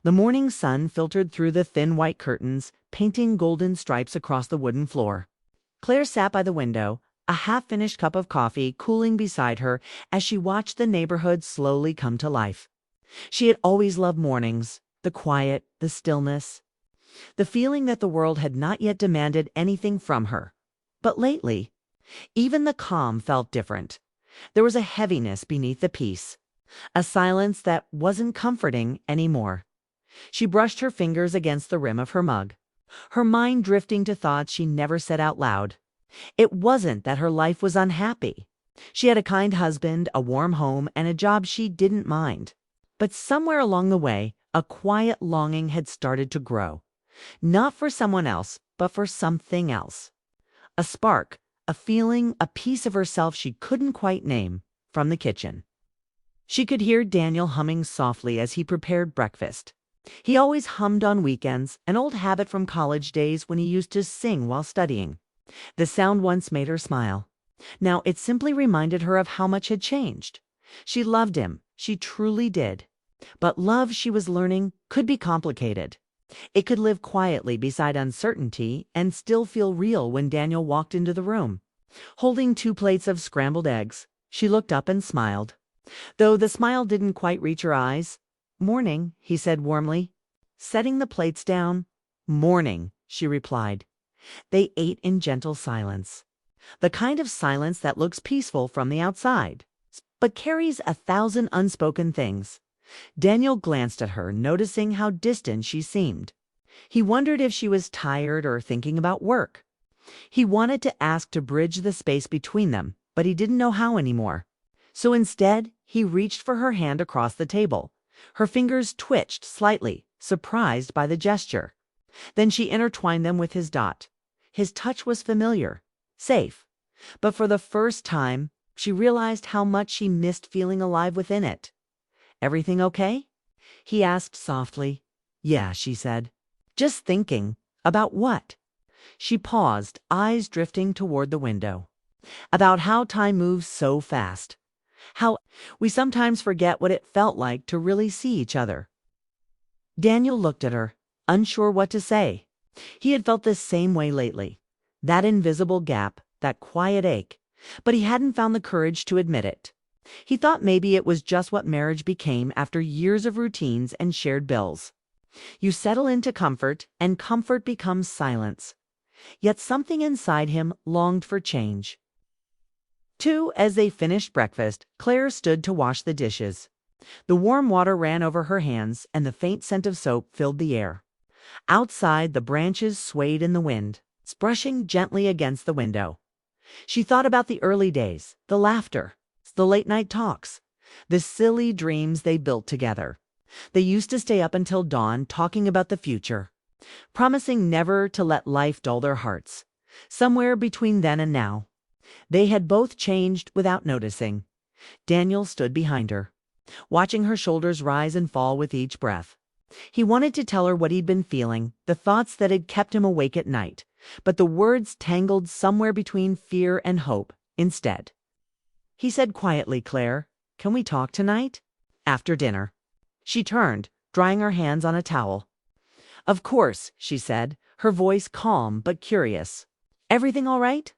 The morning sun filtered through the thin white curtains, painting golden stripes across the wooden floor. Claire sat by the window, a half-finished cup of coffee cooling beside her as she watched the neighborhood slowly come to life. She had always loved mornings, the quiet, the stillness, the feeling that the world had not yet demanded anything from her. But lately, even the calm felt different. There was a heaviness beneath the peace, a silence that wasn't comforting anymore. She brushed her fingers against the rim of her mug, her mind drifting to thoughts she never said out loud. It wasn't that her life was unhappy. She had a kind husband, a warm home, and a job she didn't mind. But somewhere along the way, a quiet longing had started to grow. Not for someone else, but for something else. A spark, a feeling, a piece of herself she couldn't quite name, from the kitchen. She could hear Daniel humming softly as he prepared breakfast. He always hummed on weekends, an old habit from college days when he used to sing while studying. The sound once made her smile. Now it simply reminded her of how much had changed. She loved him, she truly did. But love, she was learning, could be complicated. It could live quietly beside uncertainty and still feel real. When Daniel walked into the room, holding 2 plates of scrambled eggs, she looked up and smiled, though the smile didn't quite reach her eyes. "Morning," he said warmly, setting the plates down. "Morning," she replied. They ate in gentle silence, the kind of silence that looks peaceful from the outside, but carries 1,000 unspoken things. Daniel glanced at her, noticing how distant she seemed. He wondered if she was tired or thinking about work. He wanted to ask to bridge the space between them, but he didn't know how anymore. So instead, he reached for her hand across the table. Her fingers twitched slightly, surprised by the gesture. Then she intertwined them with his dot. His touch was familiar, safe, but for the first time, she realized how much she missed feeling alive within it. "Everything okay?" he asked softly. "Yeah," she said. "Just thinking." "About what?" She paused, eyes drifting toward the window. "About how time moves so fast. How we sometimes forget what it felt like to really see each other." Daniel looked at her, unsure what to say. He had felt the same way lately. That invisible gap, that quiet ache, but he hadn't found the courage to admit it. He thought maybe it was just what marriage became after years of routines and shared bills. You settle into comfort, and comfort becomes silence. Yet something inside him longed for change. As they finished breakfast, Claire stood to wash the dishes. The warm water ran over her hands, and the faint scent of soap filled the air. Outside, the branches swayed in the wind, brushing gently against the window. She thought about the early days, the laughter, the late-night talks, the silly dreams they built together. They used to stay up until dawn talking about the future, promising never to let life dull their hearts. Somewhere between then and now, they had both changed without noticing. Daniel stood behind her, watching her shoulders rise and fall with each breath. He wanted to tell her what he'd been feeling, the thoughts that had kept him awake at night, but the words tangled somewhere between fear and hope instead. He said quietly, "Claire, can we talk tonight? After dinner." She turned, drying her hands on a towel. "Of course," she said, her voice calm but curious. "Everything all right?"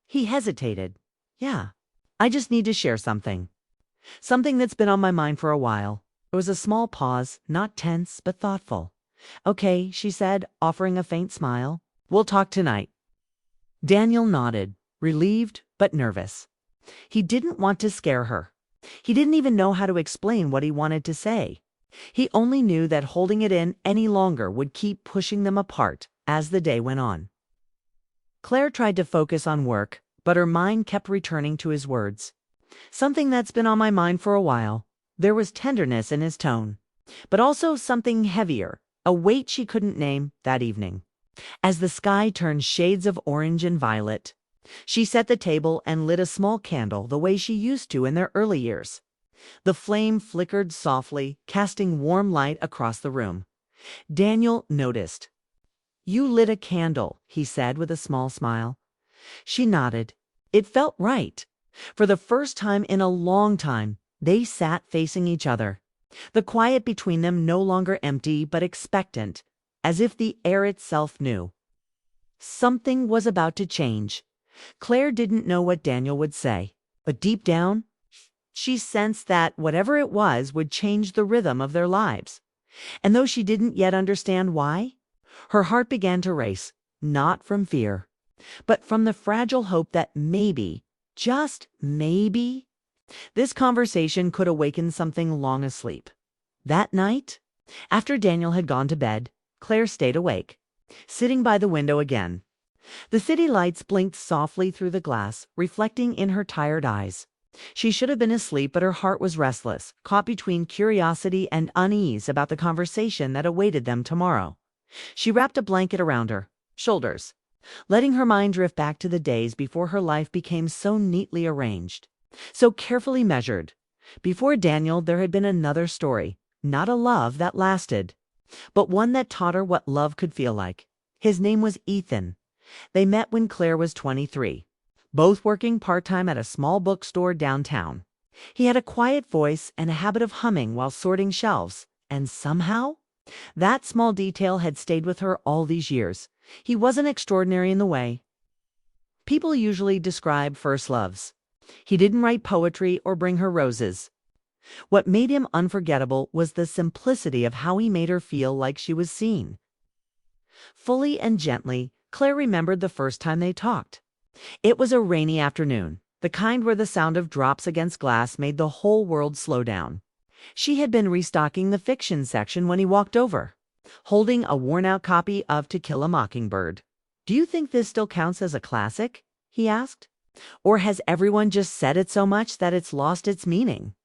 He hesitated. "Yeah, I just need to share something. Something that's been on my mind for a while." There was a small pause, not tense but thoughtful. "Okay," she said, offering a faint smile. "We'll talk tonight." Daniel nodded, relieved but nervous. He didn't want to scare her. He didn't even know how to explain what he wanted to say. He only knew that holding it in any longer would keep pushing them apart as the day went on. Claire tried to focus on work, but her mind kept returning to his words. "Something that's been on my mind for a while." There was tenderness in his tone, but also something heavier, a weight she couldn't name, that evening. As the sky turned shades of orange and violet, she set the table and lit a small candle the way she used to in their early years. The flame flickered softly, casting warm light across the room. Daniel noticed. "You lit a candle," he said with a small smile. She nodded. It felt right. For the first time in a long time, they sat facing each other. The quiet between them no longer empty but expectant, as if the air itself knew. Something was about to change. Claire didn't know what Daniel would say, but deep down, she sensed that whatever it was would change the rhythm of their lives. And though she didn't yet understand why, her heart began to race, not from fear, but from the fragile hope that maybe, just maybe, this conversation could awaken something long asleep. That night, after Daniel had gone to bed, Claire stayed awake, sitting by the window again. The city lights blinked softly through the glass, reflecting in her tired eyes. She should have been asleep, but her heart was restless, caught between curiosity and unease about the conversation that awaited them tomorrow. She wrapped a blanket around her shoulders, letting her mind drift back to the days before her life became so neatly arranged, so carefully measured. Before Daniel, there had been another story, not a love that lasted, but one that taught her what love could feel like. His name was Ethan. They met when Claire was 23, both working part-time at a small bookstore downtown. He had a quiet voice and a habit of humming while sorting shelves, and somehow, that small detail had stayed with her all these years. He wasn't extraordinary in the way people usually describe first loves. He didn't write poetry or bring her roses. What made him unforgettable was the simplicity of how he made her feel like she was seen. Fully and gently, Claire remembered the first time they talked. It was a rainy afternoon, the kind where the sound of drops against glass made the whole world slow down. She had been restocking the fiction section when he walked over, holding a worn-out copy of To Kill a Mockingbird. "Do you think this still counts as a classic?" he asked. "Or has everyone just said it so much that it's lost its meaning?"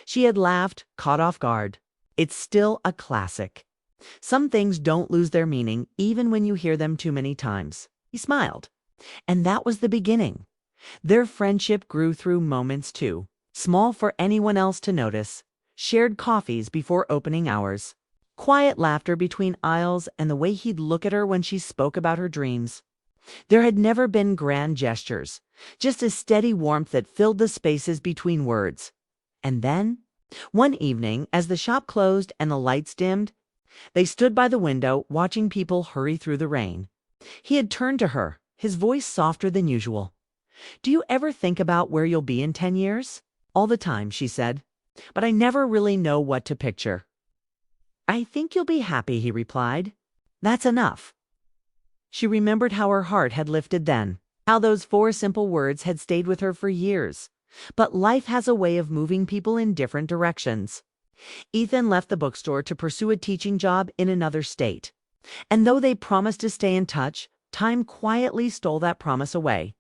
She had laughed, caught off guard. "It's still a classic. Some things don't lose their meaning even when you hear them too many times." He smiled. And that was the beginning. Their friendship grew through moments too, small for anyone else to notice. Shared coffees before opening hours, quiet laughter between aisles, and the way he'd look at her when she spoke about her dreams. There had never been grand gestures, just a steady warmth that filled the spaces between words. And then, one evening, as the shop closed and the lights dimmed, they stood by the window watching people hurry through the rain. He had turned to her, his voice softer than usual. "Do you ever think about where you'll be in 10 years? "All the time," she said. "But I never really know what to picture." "I think you'll be happy," he replied. "That's enough." She remembered how her heart had lifted then, how those 4 simple words had stayed with her for years. But life has a way of moving people in different directions. Ethan left the bookstore to pursue a teaching job in another state. And though they promised to stay in touch, time quietly stole that promise away.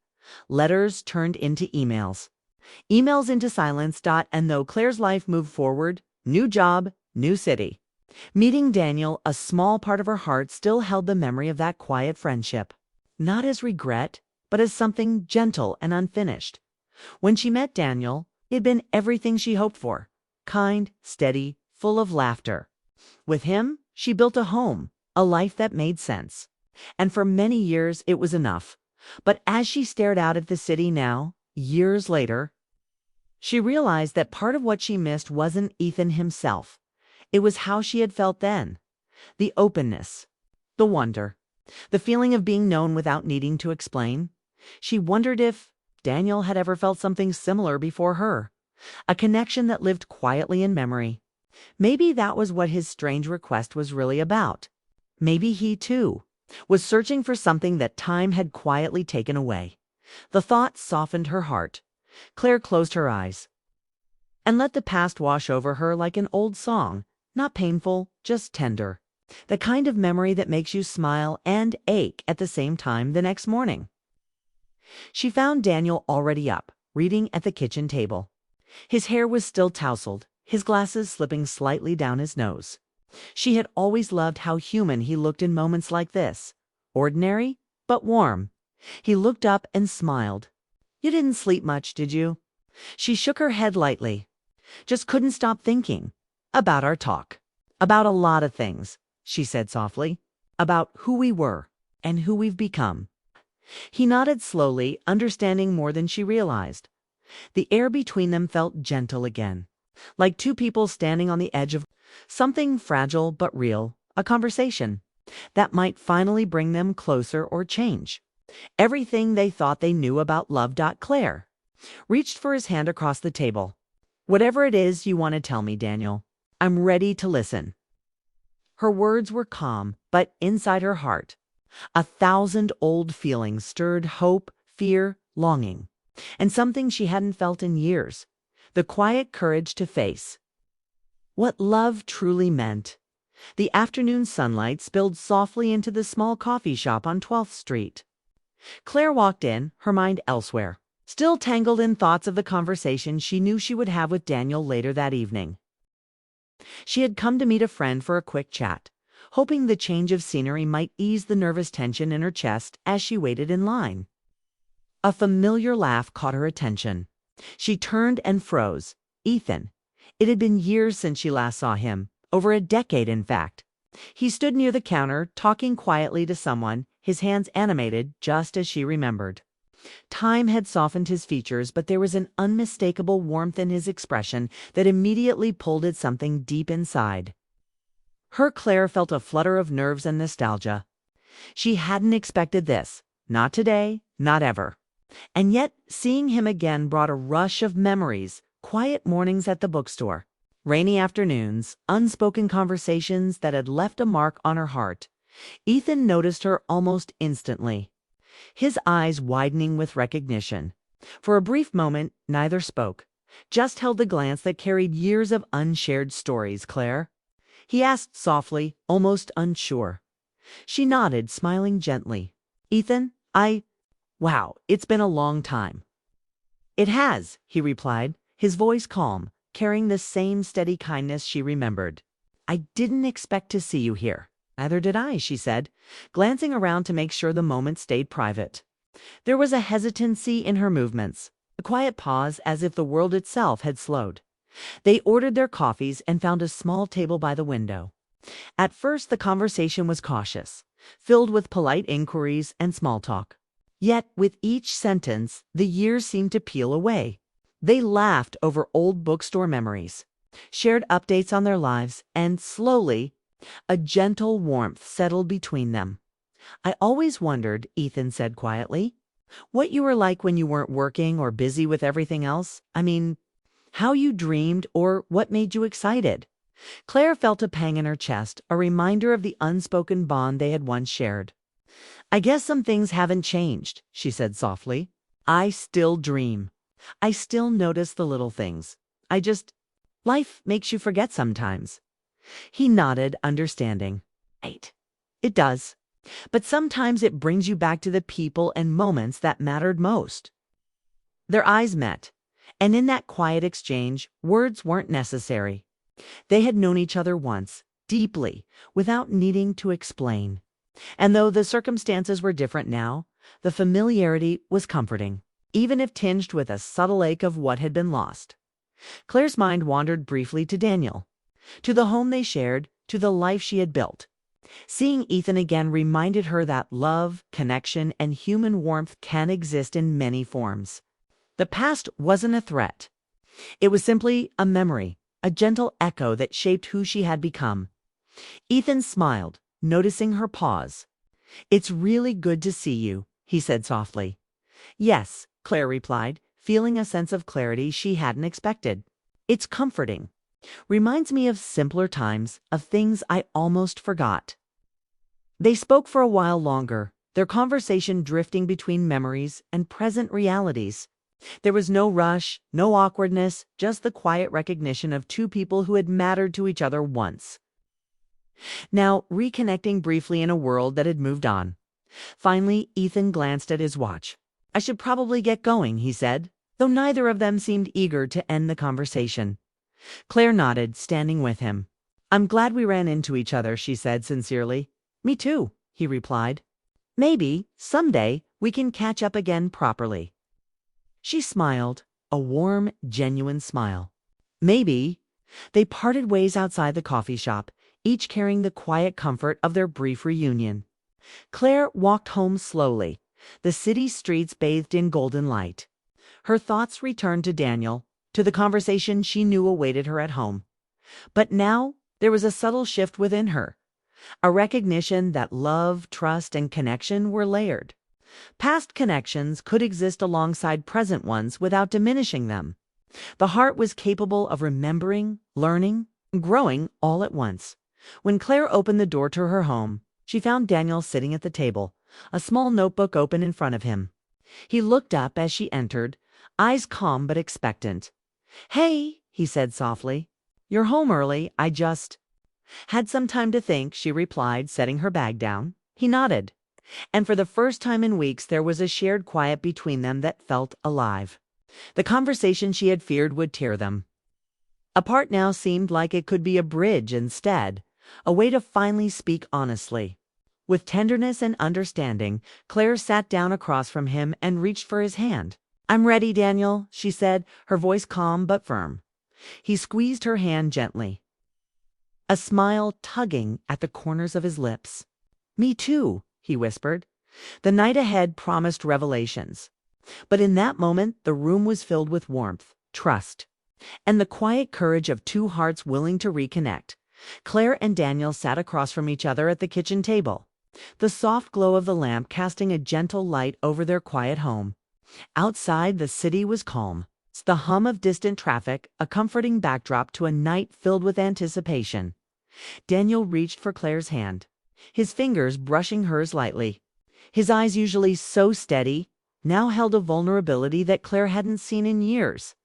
Letters turned into emails. Emails into silence. And though Claire's life moved forward, new job, new city, meeting Daniel, a small part of her heart still held the memory of that quiet friendship. Not as regret, but as something gentle and unfinished. When she met Daniel, he had been everything she hoped for. Kind, steady, full of laughter. With him, she built a home, a life that made sense. And for many years, it was enough. But as she stared out at the city now, years later, she realized that part of what she missed wasn't Ethan himself. It was how she had felt then. The openness, the wonder, the feeling of being known without needing to explain. She wondered if Daniel had ever felt something similar before her, a connection that lived quietly in memory. Maybe that was what his strange request was really about. Maybe he, too, was searching for something that time had quietly taken away. The thought softened her heart. Claire closed her eyes and let the past wash over her like an old song, not painful, just tender. The kind of memory that makes you smile and ache at the same time the next morning. She found Daniel already up, reading at the kitchen table. His hair was still tousled, his glasses slipping slightly down his nose. She had always loved how human he looked in moments like this. Ordinary, but warm. He looked up and smiled. "You didn't sleep much, did you?" She shook her head lightly. "Just couldn't stop thinking. About our talk. About a lot of things," she said softly. "About who we were and who we've become." He nodded slowly, understanding more than she realized. The air between them felt gentle again, like two people standing on the edge of something fragile but real, a conversation that might finally bring them closer or change everything they thought they knew about love. Claire reached for his hand across the table. Whatever it is you want to tell me, Daniel, I'm ready to listen. Her words were calm, but inside her heart, 1,000 old feelings stirred: hope, fear, longing, and something she hadn't felt in years: the quiet courage to face what love truly meant. The afternoon sunlight spilled softly into the small coffee shop on 12th Street. Claire walked in, her mind elsewhere, still tangled in thoughts of the conversation she knew she would have with Daniel later that evening. She had come to meet a friend for a quick chat, hoping the change of scenery might ease the nervous tension in her chest as she waited in line. A familiar laugh caught her attention. She turned and froze. Ethan. It had been years since she last saw him, over a decade in fact. He stood near the counter, talking quietly to someone, his hands animated just as she remembered. Time had softened his features, but there was an unmistakable warmth in his expression that immediately pulled at something deep inside. Claire felt a flutter of nerves and nostalgia. She hadn't expected this, not today, not ever. And yet, seeing him again brought a rush of memories: quiet mornings at the bookstore, rainy afternoons, unspoken conversations that had left a mark on her heart. Ethan noticed her almost instantly, his eyes widening with recognition. For a brief moment, neither spoke, just held the glance that carried years of unshared stories. Claire? He asked softly, almost unsure. She nodded, smiling gently. Ethan, wow, it's been a long time. It has, he replied, his voice calm, carrying the same steady kindness she remembered. I didn't expect to see you here. Neither did I, she said, glancing around to make sure the moment stayed private. There was a hesitancy in her movements, a quiet pause as if the world itself had slowed. They ordered their coffees and found a small table by the window. At first the conversation was cautious, filled with polite inquiries and small talk. Yet with each sentence, the years seemed to peel away. They laughed over old bookstore memories, shared updates on their lives, and slowly, a gentle warmth settled between them. I always wondered, Ethan said quietly, what you were like when you weren't working or busy with everything else. I mean, how you dreamed or what made you excited. Claire felt a pang in her chest, a reminder of the unspoken bond they had once shared. I guess some things haven't changed, she said softly. I still dream. I still notice the little things. Life makes you forget sometimes. He nodded, understanding. Right. It does. But sometimes it brings you back to the people and moments that mattered most. Their eyes met, and in that quiet exchange, words weren't necessary. They had known each other once, deeply, without needing to explain. And though the circumstances were different now, the familiarity was comforting, even if tinged with a subtle ache of what had been lost. Claire's mind wandered briefly to Daniel, to the home they shared, to the life she had built. Seeing Ethan again reminded her that love, connection, and human warmth can exist in many forms. The past wasn't a threat. It was simply a memory, a gentle echo that shaped who she had become. Ethan smiled, noticing her pause. It's really good to see you, he said softly. Yes, Claire replied, feeling a sense of clarity she hadn't expected. It's comforting. Reminds me of simpler times, of things I almost forgot. They spoke for a while longer, their conversation drifting between memories and present realities. There was no rush, no awkwardness, just the quiet recognition of two people who had mattered to each other once. Now, reconnecting briefly in a world that had moved on. Finally, Ethan glanced at his watch. I should probably get going, he said, though neither of them seemed eager to end the conversation. Claire nodded, standing with him. I'm glad we ran into each other, she said sincerely. Me too, he replied. Maybe, someday, we can catch up again properly. She smiled, a warm, genuine smile. Maybe. They parted ways outside the coffee shop, each carrying the quiet comfort of their brief reunion. Claire walked home slowly, the city streets bathed in golden light. Her thoughts returned to Daniel, to the conversation she knew awaited her at home. But now there was a subtle shift within her, a recognition that love, trust, and connection were layered. Past connections could exist alongside present ones without diminishing them. The heart was capable of remembering, learning, and growing all at once. When Claire opened the door to her home, she found Daniel sitting at the table, a small notebook open in front of him. He looked up as she entered, eyes calm but expectant. "Hey," he said softly. "You're home early. I just—" "Had some time to think," she replied, setting her bag down. He nodded. And for the first time in weeks there was a shared quiet between them that felt alive. The conversation she had feared would tear them apart now seemed like it could be a bridge instead, a way to finally speak honestly. With tenderness and understanding, Claire sat down across from him and reached for his hand. "I'm ready, Daniel," she said, her voice calm but firm. He squeezed her hand gently, a smile tugging at the corners of his lips. "Me too," he whispered. The night ahead promised revelations. But in that moment, the room was filled with warmth, trust, and the quiet courage of two hearts willing to reconnect. Claire and Daniel sat across from each other at the kitchen table, the soft glow of the lamp casting a gentle light over their quiet home. Outside, the city was calm, the hum of distant traffic a comforting backdrop to a night filled with anticipation. Daniel reached for Claire's hand, his fingers brushing hers lightly. His eyes, usually so steady, now held a vulnerability that Claire hadn't seen in years.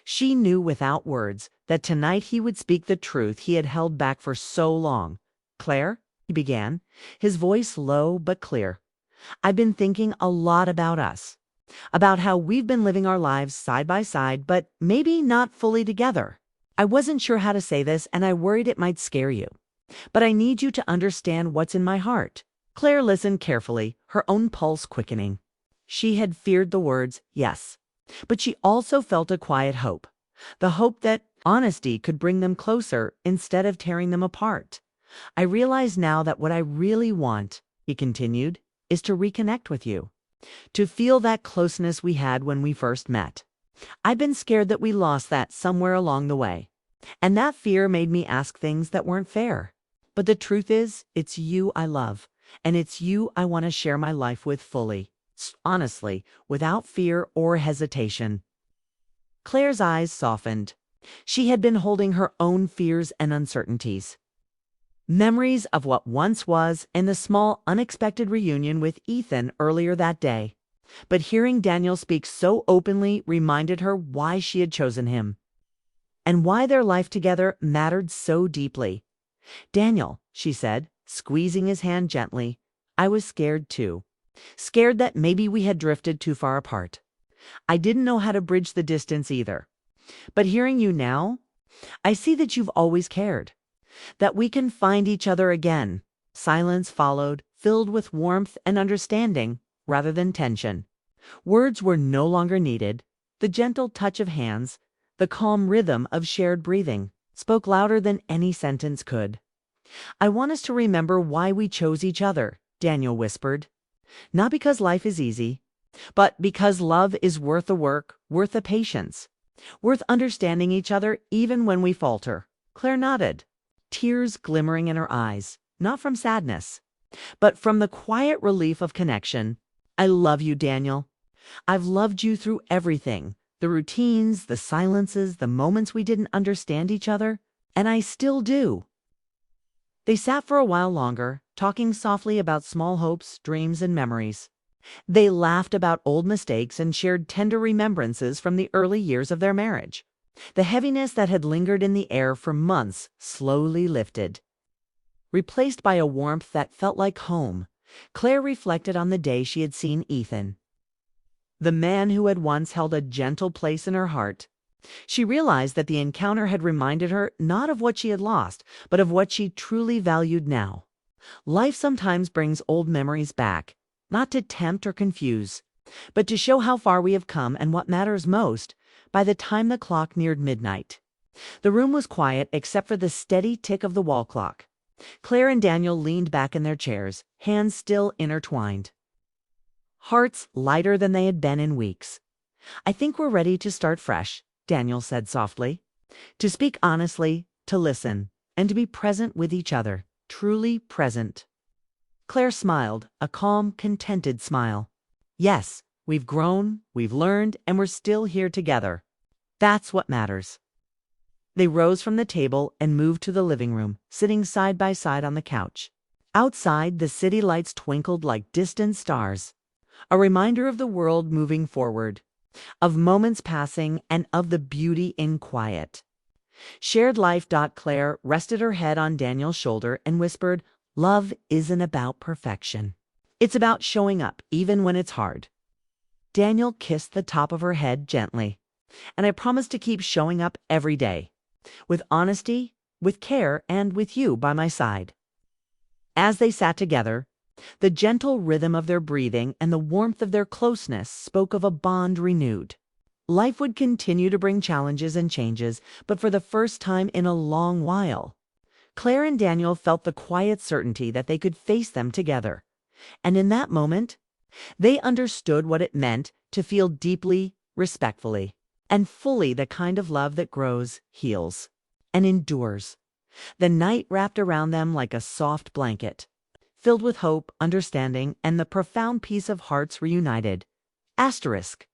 She knew without words that tonight he would speak the truth he had held back for so long. "Claire," he began, his voice low but clear, "I've been thinking a lot about us, about how we've been living our lives side by side, but maybe not fully together. I wasn't sure how to say this, and I worried it might scare you. But I need you to understand what's in my heart." Claire listened carefully, her own pulse quickening. She had feared the words, yes, but she also felt a quiet hope, the hope that honesty could bring them closer instead of tearing them apart. "I realize now that what I really want," he continued, "is to reconnect with you, to feel that closeness we had when we first met. I've been scared that we lost that somewhere along the way, and that fear made me ask things that weren't fair. But the truth is, it's you I love, and it's you I want to share my life with fully, honestly, without fear or hesitation." Claire's eyes softened. She had been holding her own fears and uncertainties. Memories of what once was and the small, unexpected reunion with Ethan earlier that day. But hearing Daniel speak so openly reminded her why she had chosen him, and why their life together mattered so deeply. "Daniel," she said, squeezing his hand gently, "I was scared too. Scared that maybe we had drifted too far apart. I didn't know how to bridge the distance either. But hearing you now, I see that you've always cared, that we can find each other again." Silence followed, filled with warmth and understanding rather than tension. Words were no longer needed. The gentle touch of hands, the calm rhythm of shared breathing, spoke louder than any sentence could. "I want us to remember why we chose each other," Daniel whispered. "Not because life is easy, but because love is worth the work, worth the patience, worth understanding each other even when we falter." Claire nodded, tears glimmering in her eyes, not from sadness, but from the quiet relief of connection. "I love you, Daniel. I've loved you through everything, the routines, the silences, the moments we didn't understand each other, and I still do." They sat for a while longer, talking softly about small hopes, dreams, and memories. They laughed about old mistakes and shared tender remembrances from the early years of their marriage. The heaviness that had lingered in the air for months slowly lifted, replaced by a warmth that felt like home. Claire reflected on the day she had seen Ethan, the man who had once held a gentle place in her heart. She realized that the encounter had reminded her not of what she had lost, but of what she truly valued now. Life sometimes brings old memories back, not to tempt or confuse, but to show how far we have come and what matters most by the time the clock neared midnight. The room was quiet except for the steady tick of the wall clock. Claire and Daniel leaned back in their chairs, hands still intertwined, hearts lighter than they had been in weeks. "I think we're ready to start fresh," Daniel said softly. To speak honestly, to listen, and to be present with each other, truly present. Claire smiled, a calm, contented smile. Yes, we've grown, we've learned, and we're still here together. That's what matters. They rose from the table and moved to the living room, sitting side by side on the couch. Outside, the city lights twinkled like distant stars, a reminder of the world moving forward, of moments passing, and of the beauty in quiet. Shared life. Claire rested her head on Daniel's shoulder and whispered, "Love isn't about perfection. It's about showing up, even when it's hard." Daniel kissed the top of her head gently. "And I promise to keep showing up every day, with honesty, with care, and with you by my side." As they sat together, the gentle rhythm of their breathing and the warmth of their closeness spoke of a bond renewed. Life would continue to bring challenges and changes, but for the first time in a long while, Claire and Daniel felt the quiet certainty that they could face them together. And in that moment, they understood what it meant to feel deeply, respectfully, and fully the kind of love that grows, heals, and endures. The night wrapped around them like a soft blanket, filled with hope, understanding, and the profound peace of hearts reunited. Asterisk.